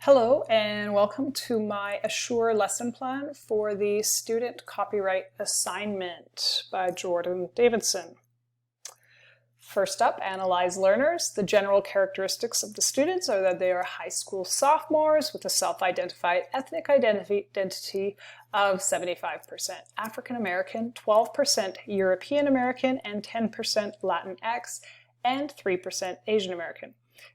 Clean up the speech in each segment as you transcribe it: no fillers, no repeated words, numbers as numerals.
Hello and welcome to my Assure lesson plan for the Student Copyright Assignment by Jordan Davidson. First up, analyze learners. The general characteristics of the students are that they are high school sophomores with a self-identified ethnic identity of 75% African American, 12% European American, and 10% Latinx, and 3% Asian American.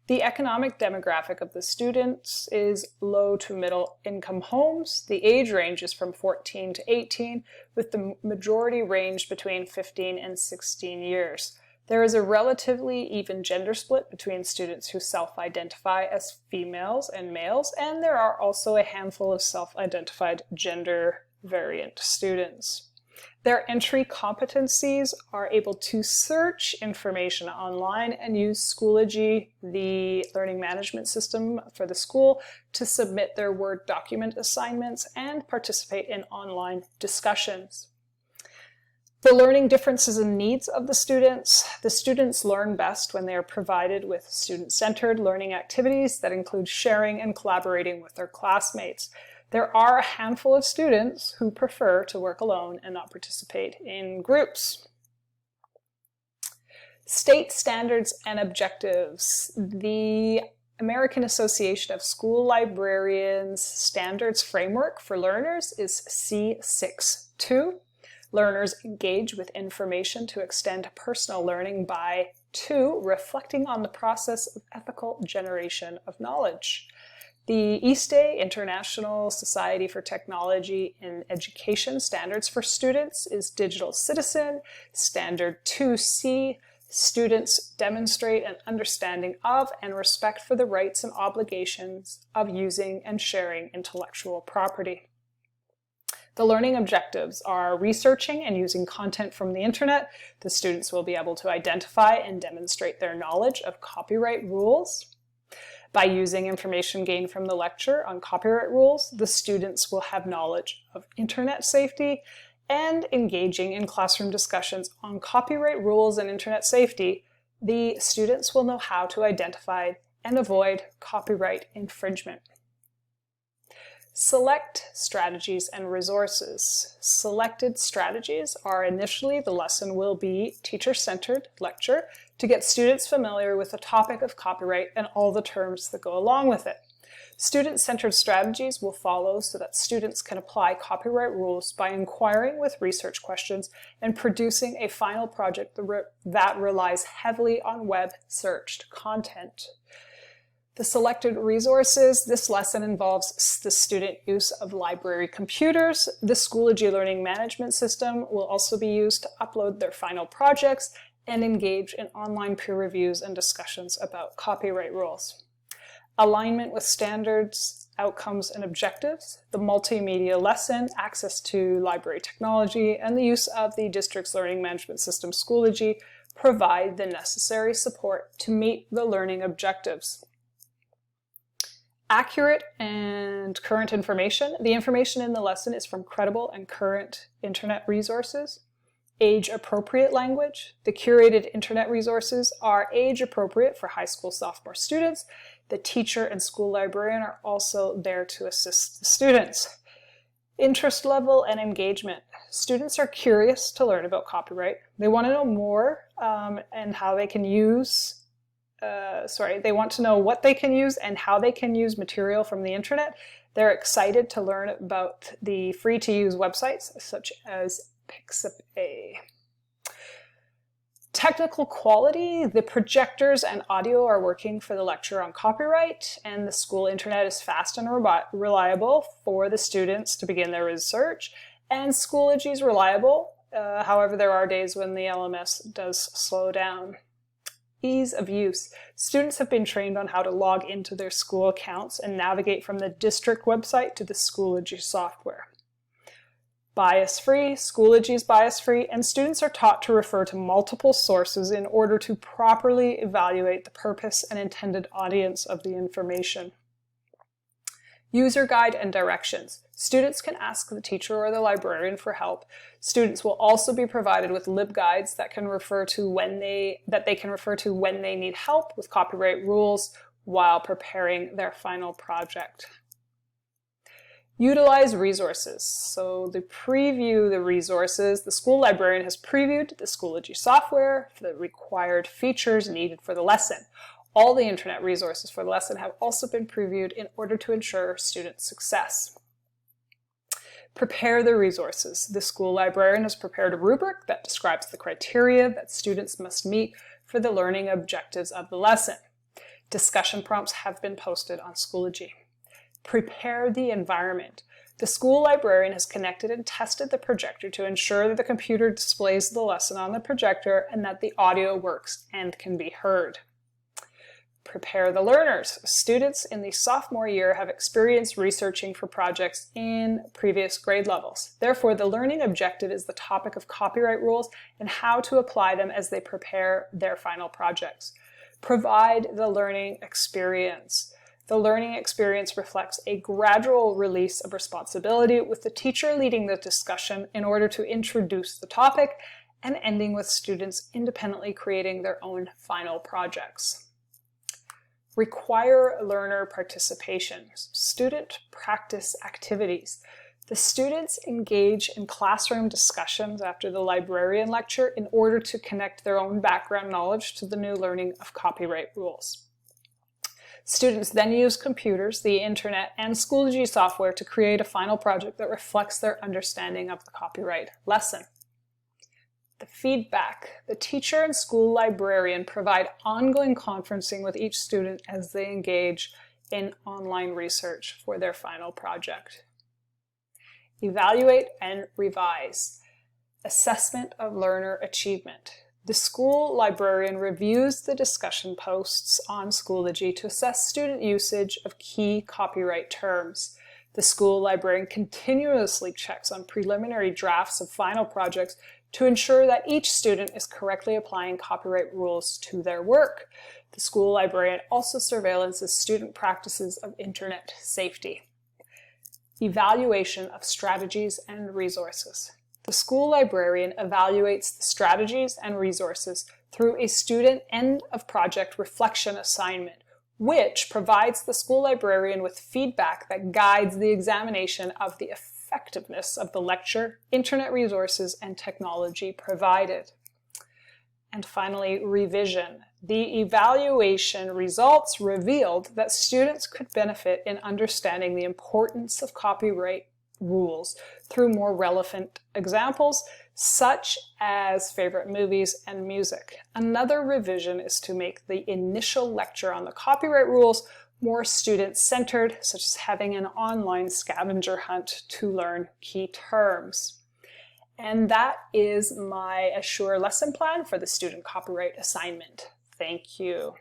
The economic demographic of the students is low to middle income homes. The age range is from 14 to 18, with the majority range between 15 and 16 years. There is a relatively even gender split between students who self-identify as females and males, and there are also a handful of self-identified gender variant students. Their entry competencies are able to search information online and use Schoology, the learning management system for the school, to submit their Word document assignments and participate in online discussions. The learning differences and needs of the students learn best when they are provided with student-centered learning activities that include sharing and collaborating with their classmates. There are a handful of students who prefer to work alone and not participate in groups. State standards and objectives. The American Association of School Librarians Standards Framework for Learners is C6.2. Learners engage with information to extend personal learning by 2. Reflecting on the process of ethical generation of knowledge. The ISTE, International Society for Technology in Education Standards for Students, is Digital Citizen. Standard 2C, students demonstrate an understanding of and respect for the rights and obligations of using and sharing intellectual property. The learning objectives are researching and using content from the internet. The students will be able to identify and demonstrate their knowledge of copyright rules. By using information gained from the lecture on copyright rules, the students will have knowledge of internet safety, and engaging in classroom discussions on copyright rules and internet safety, the students will know how to identify and avoid copyright infringement. Select strategies and resources. Selected strategies are initially the lesson will be teacher-centered lecture to get students familiar with the topic of copyright and all the terms that go along with it. Student-centered strategies will follow so that students can apply copyright rules by inquiring with research questions and producing a final project that relies heavily on web-searched content. The selected resources. This lesson involves the student use of library computers. The Schoology learning management system will also be used to upload their final projects and engage in online peer reviews and discussions about copyright rules. Alignment with standards, outcomes, and objectives. The multimedia lesson, access to library technology, and the use of the district's learning management system, Schoology, provide the necessary support to meet the learning objectives. Accurate and current information. The information in the lesson is from credible and current internet resources. Age-appropriate language. The curated internet resources are age-appropriate for high school sophomore students. The teacher and school librarian are also there to assist the students. Interest level and engagement. Students are curious to learn about copyright. They want to know more and how they can use they want to know what they can use and how they can use material from the internet. They're excited to learn about the free-to-use websites such as Pixabay. Technical quality. The projectors and audio are working for the lecture on copyright, and the school internet is fast and reliable for the students to begin their research, and Schoology is reliable. However, there are days when the LMS does slow down. Ease of use. Students have been trained on how to log into their school accounts and navigate from the district website to the Schoology software. Bias-free. Schoology is bias-free, and students are taught to refer to multiple sources in order to properly evaluate the purpose and intended audience of the information. User guide and directions. Students can ask the teacher or the librarian for help. Students will also be provided with LibGuides that they can refer to when they need help with copyright rules, while preparing their final project. Utilize resources. So to preview the resources, the school librarian has previewed the Schoology software for the required features needed for the lesson. All the internet resources for the lesson have also been previewed in order to ensure student success. Prepare the resources. The school librarian has prepared a rubric that describes the criteria that students must meet for the learning objectives of the lesson. Discussion prompts have been posted on Schoology. Prepare the environment. The school librarian has connected and tested the projector to ensure that the computer displays the lesson on the projector and that the audio works and can be heard. Prepare the learners. Students in the sophomore year have experience researching for projects in previous grade levels. Therefore, the learning objective is the topic of copyright rules and how to apply them as they prepare their final projects. Provide the learning experience. The learning experience reflects a gradual release of responsibility, with the teacher leading the discussion in order to introduce the topic and ending with students independently creating their own final projects. Require learner participation. Student practice activities. The students engage in classroom discussions after the librarian lecture in order to connect their own background knowledge to the new learning of copyright rules. Students then use computers, the internet, and Schoology software to create a final project that reflects their understanding of the copyright lesson. The feedback. The teacher and school librarian provide ongoing conferencing with each student as they engage in online research for their final project. Evaluate and revise. Assessment of learner achievement. The school librarian reviews the discussion posts on Schoology to assess student usage of key copyright terms. The school librarian continuously checks on preliminary drafts of final projects to ensure that each student is correctly applying copyright rules to their work. The school librarian also surveillances student practices of internet safety. Evaluation of strategies and resources. The school librarian evaluates the strategies and resources through a student end of project reflection assignment, which provides the school librarian with feedback that guides the examination of the effectiveness of the lecture, internet resources, and technology provided. And finally, revision. The evaluation results revealed that students could benefit in understanding the importance of copyright rules through more relevant examples, such as favorite movies and music. Another revision is to make the initial lecture on the copyright rules more student-centered, such as having an online scavenger hunt to learn key terms. And that is my Assure lesson plan for the student copyright assignment. Thank you.